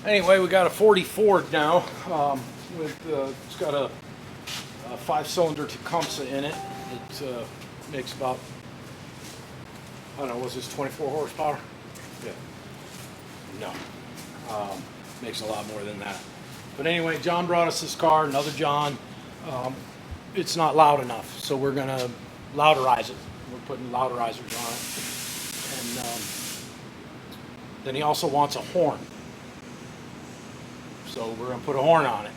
Anyway, we got a 40 Ford now. It's got a 5-cylinder Tecumseh in it. It makes about, I don't know, was this 24 horsepower? Yeah. No. Makes a lot more than that. But anyway, John brought us this car, another John. It's not loud enough, so we're going to louderize it. We're putting louderizers on it. And then he also wants a horn. So we're going to put a horn on it.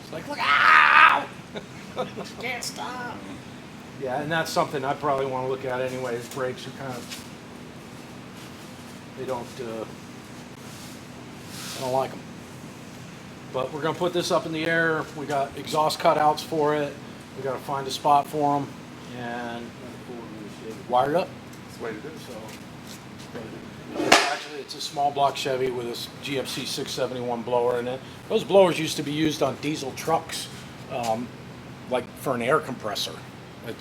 It's like, look out! Can't stop. Yeah, and that's something I probably want to look at anyway. His brakes are kind of, I don't like them. But we're going to put this up in the air. We got exhaust cutouts for it. We got to find a spot for them and wire it up. That's the way to do it. So, it's a small block Chevy with a GMC 671 blower in it. Those blowers used to be used on diesel trucks, like for an air compressor. And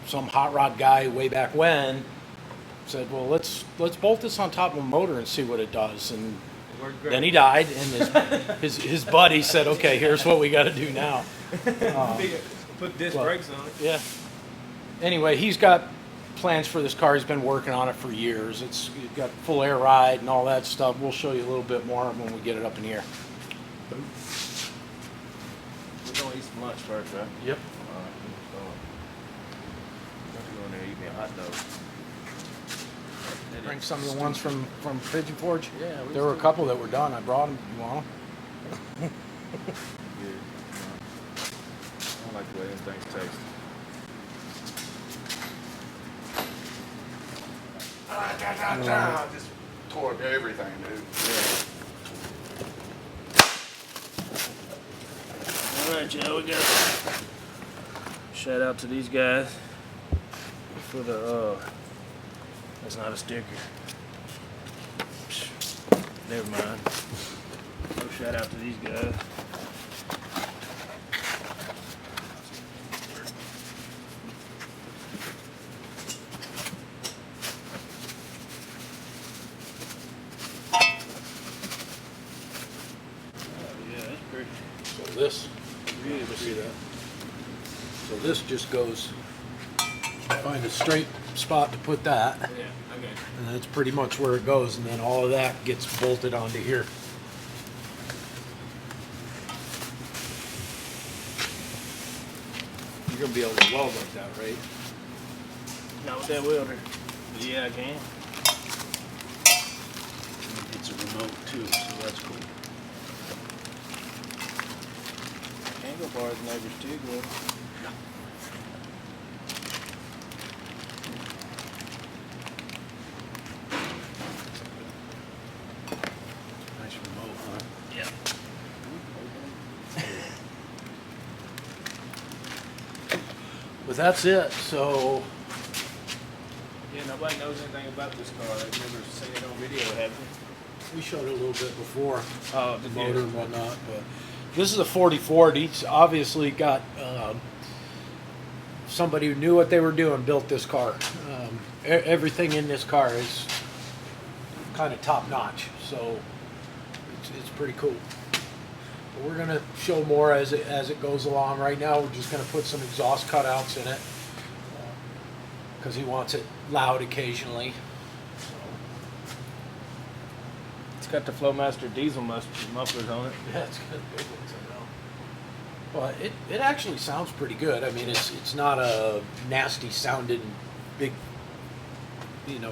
some hot rod guy way back when said, "Well, let's bolt this on top of a motor and see what it does." And then he died, and his buddy said, "Okay, here's what we got to do now." Put disc brakes on it. Yeah. Anyway, he's got plans for this car. He's been working on it for years. It's got full air ride and all that stuff. We'll show you a little bit more when we get it up in the air. We're going to eat some lunch first, right? Yep. All right. I'm going to go in there and eat me a hot dog. Bring some of the ones from Pigeon Forge. Yeah. There were a couple that were done. I brought them. You want them? Yeah. I don't like the way these things taste. Just tore up everything, dude. Yeah. All right, Joe, we got shout out to these guys for the that's not a sticker. Never mind. So shout out to these guys. This, really see that. So this just goes, find a straight spot to put that. Yeah, okay. And that's pretty much where it goes, and then all of that gets bolted onto here. You're gonna be able to weld like that, right? Not with that welder. But yeah, I can. It's a remote too, so that's cool. Can't go far as the neighbor's too good. Nice remote, huh? Yeah. But that's it. So Yeah, nobody knows anything about this car. They've never seen it on video, have they? we showed it a little bit before. Oh, The motor and whatnot, but this is a 40 Ford. He's obviously got somebody who knew what they were doing built this car. Everything in this car is kind of top notch, so it's pretty cool. But we're gonna show more as it goes along. Right now, we're just gonna put some exhaust cutouts in it because he wants it loud occasionally. It's got the Flowmaster diesel mufflers on it. Yeah, it's got big ones, I know. But it actually sounds pretty good. I mean, it's not a nasty sounding big,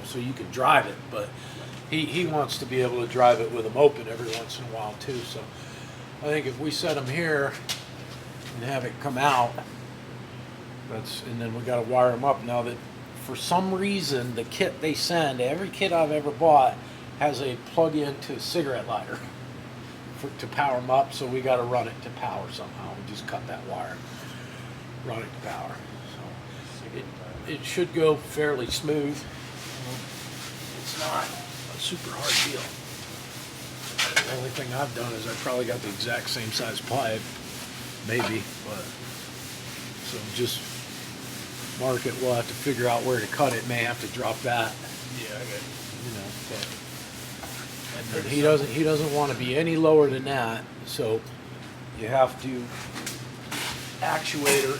so you can drive it. But he wants to be able to drive it with them open every once in a while too. So I think if we set them here and have it come out, and then we got to wire them up. Now that for some reason the kit they send, every kit I've ever bought has a plug-in to cigarette lighter to power them up, so we got to run it to power somehow. We just cut that wire, run it to power. So it should go fairly smooth. It's not a super hard deal. The only thing I've done is I probably got the exact same size pipe, maybe, but so just mark it. We'll have to figure out where to cut it. May have to drop that. Yeah, I got it. But And he doesn't want to be any lower than that, so you have to actuator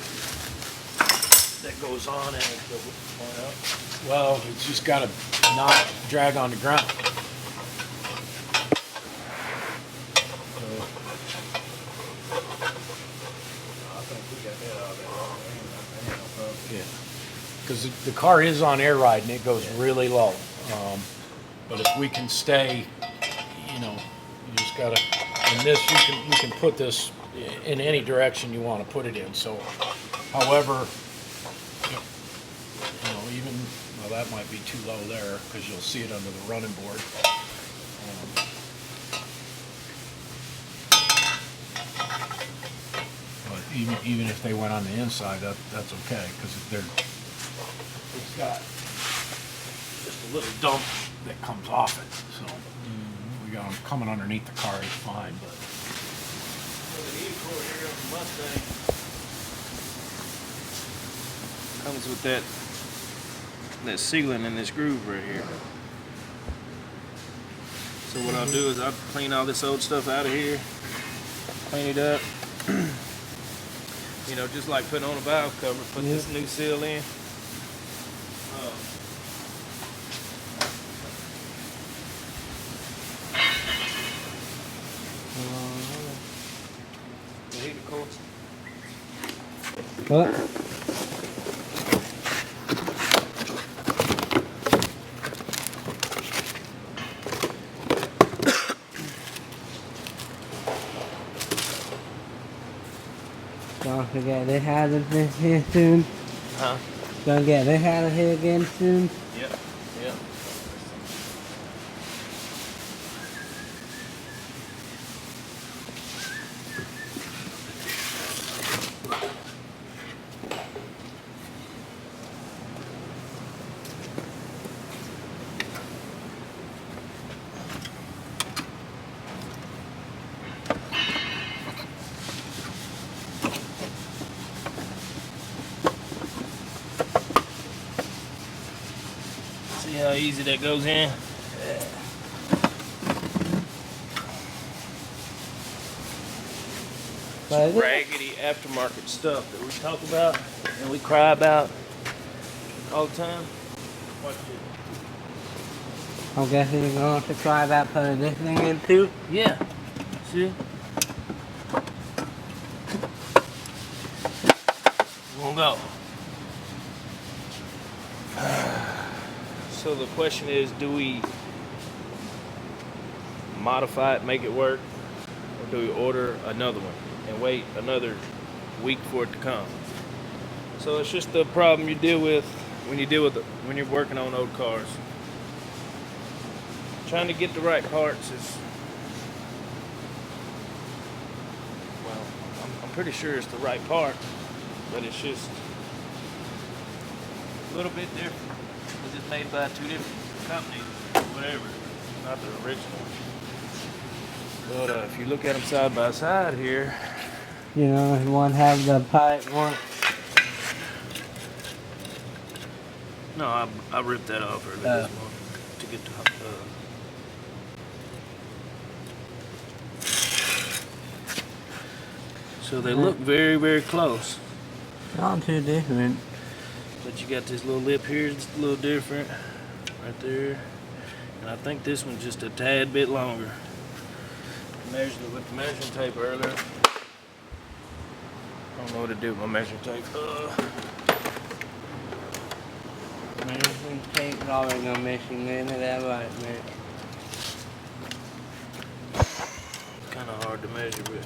that goes on it. Well, it's just got to not drag on the ground. Yeah, because the car is on air ride and it goes really low. But if we can stay, you know, you just gotta. And this you can put this in any direction you want to put it in. So, however, you know, even well, that might be too low there because you'll see it under the running board. But even if they went on the inside, that's okay because it's got just a little dump that comes off it. So we got them coming underneath the car, it's fine. But comes with that sealant in this groove right here. So what I'll do is I'll clean all this old stuff out of here, clean it up. You know, just like putting on a valve cover, put this new seal in. The heater cord. What? Don't forget they had this here soon. Huh? Don't get they had it here again soon. Yep. Yep. See how easy that goes in? But Raggedy aftermarket stuff that we talk about and we cry about all the time. Watch I'm guessing you're going to try about putting this thing in too. it. Yeah. See? Won't go. So the question is, do we modify it, make it work, or do we order another one and wait another week for it to come? So it's just the problem you deal with when you're working on old cars. Trying to get the right parts is, well, I'm pretty sure it's the right part, but it's just a little bit different. It's made by two different companies, whatever, not the original. But if you look at them side by side here, You know, one have the pipe, one. no, I ripped that off earlier this morning to get the. So they look very, very close. Not too different. But you got this little lip here, it's a little different, right there. And I think this one's just a tad bit longer. I measured it with the measuring tape earlier. I don't know what to do with my measuring tape. Measuring tape's always gonna missing in it, that right, man. Kind of hard to measure, but.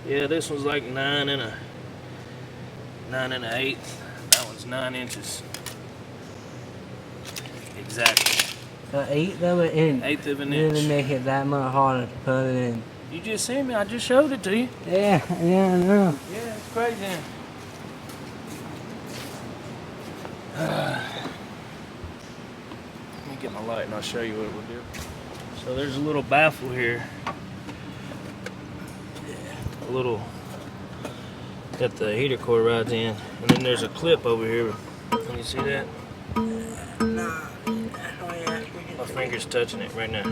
Yeah, this one's like 9 1/8. That one's 9 inches. Exactly. An eighth of an inch. Eighth of an Really inch. make it that much harder to put it in. You just seen me. I just showed it to you. Yeah, I know. Yeah, it's crazy. Let me get my light and I'll show you what it will do. So there's a little baffle here. A little that the heater core rides in, and then there's a clip over here. Can you see that? Nah. Oh, yeah. My finger's touching it right now.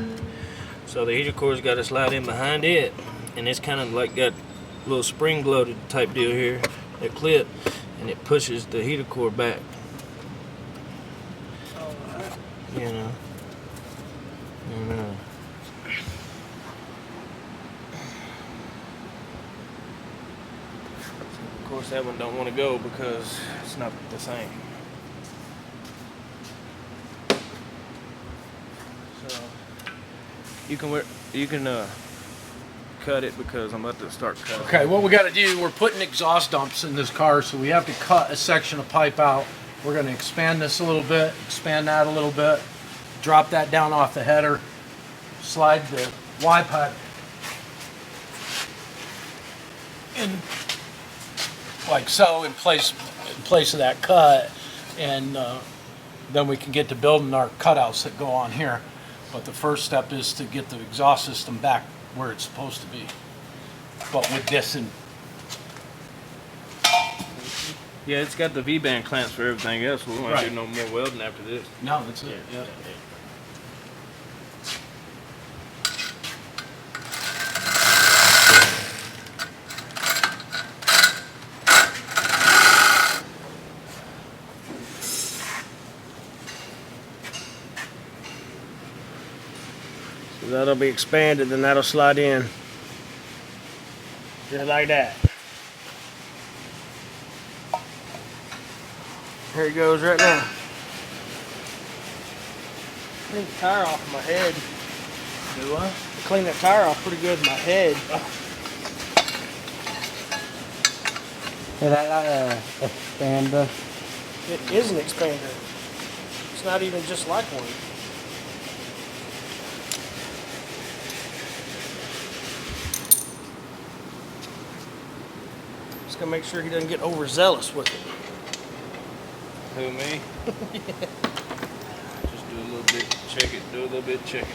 So the heater core's got to slide in behind it, and it's kind of like got a little spring-loaded type deal here, that clip, and it pushes the heater core back. You know. Of course, that one don't want to go because it's not the same. So you can cut it because I'm about to start cutting. Okay, what we got to do, we're putting exhaust dumps in this car, so we have to cut a section of pipe out. We're going to expand this a little bit, expand that a little bit, drop that down off the header, slide the Y pipe in like so in place of that cut, and then we can get to building our cutouts that go on here. But the first step is to get the exhaust system back where it's supposed to be. But with this and Yeah, it's got the V-band clamps for everything else. We won't Right. do no more welding after this. no, that's it. Yeah. So that'll be expanded and that'll slide in. Just like that. Here it goes right now. Clean the tire off of my head. Do what? I cleaned that tire off pretty good with my head. Is that like a expander? It is an expander. It's not even just like one. Just gonna make sure he doesn't get overzealous with it. Who, me? Just do a little bit, check it, do a little bit, check it.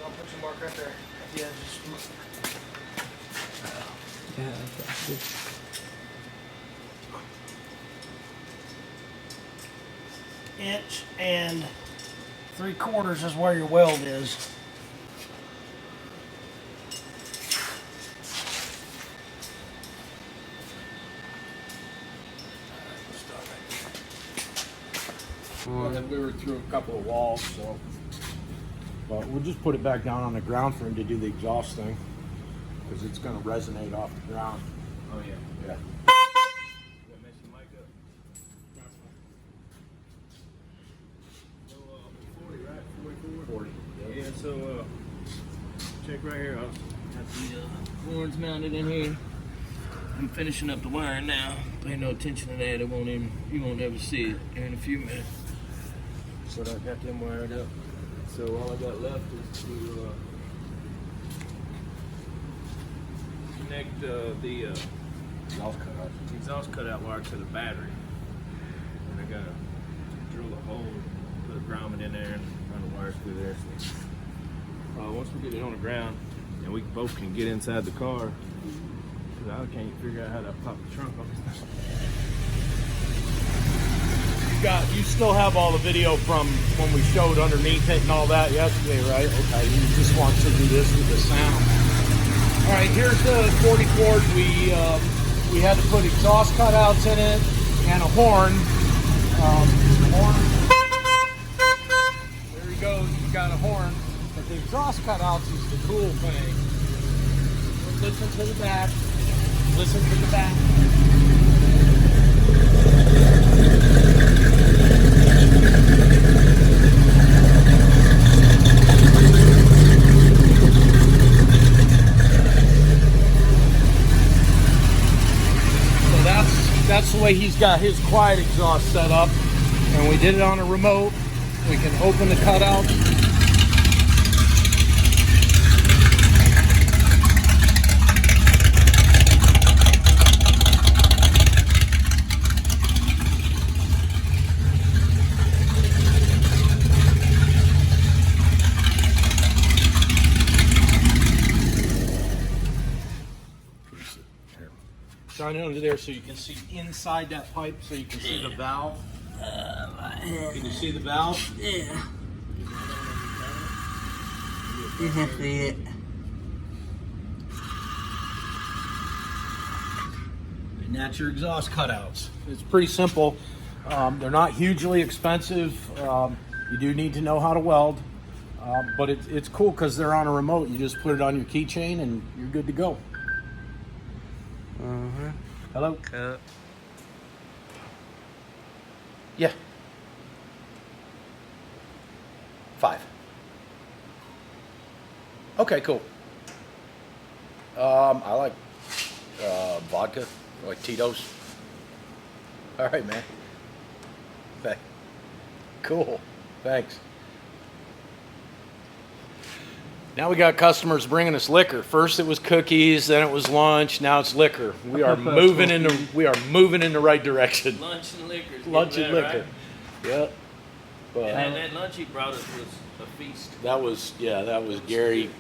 I'll put your mark right there. Yeah, just Yeah, okay. inch and 3/4 is where your weld is. And we were through a couple of walls, so. But we'll just put it back down on the ground for him to do the exhaust thing, because it's going to resonate off the ground. Oh yeah. Yeah. Gotta mess your mic up. So, 40, right? 44? 40. Yeah, so, check right here. I'll have the horns mounted in here. I'm finishing up the wiring now. Pay no attention to that. It won't even, you won't ever see it here in a few minutes. But I got them wired up. So all I got left is to connect the exhaust cutout wire to the battery. And I gotta drill a hole, put a grommet in there, and run the wires through there. So, once we get it on the ground, and we both can get inside the car, because I can't figure out how to pop the trunk on this thing. you still have all the video from when we showed underneath it and all that yesterday, right? Okay, you just want to do this with the sound. All right, here's the 40 Ford. We had to put exhaust cutouts in it and a horn. There he goes. He's got a horn. But the exhaust cutouts is the cool thing. Listen to the back. Listen to the back. That's the way he's got his quiet exhaust set up, and we did it on a remote. We can open the cutout. Shine it under there so you can see inside that pipe, so you can see the valve. Can you see the valve? Yeah. You can see it. And that's your exhaust cutouts. It's pretty simple. They're not hugely expensive. You do need to know how to weld, but it's cool because they're on a remote. You just put it on your keychain and you're good to go. Hello? Yeah. 5. Okay, cool. I like vodka, I like Tito's. All right, man. Okay. Cool. Thanks. Now we got customers bringing us liquor. First it was cookies, then it was lunch, now it's liquor. We are moving in the right direction. Lunch and liquor. Lunch and liquor. Right? Yep. But And that lunch he brought us was a feast. that was Gary.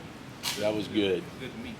That was good. Good meat.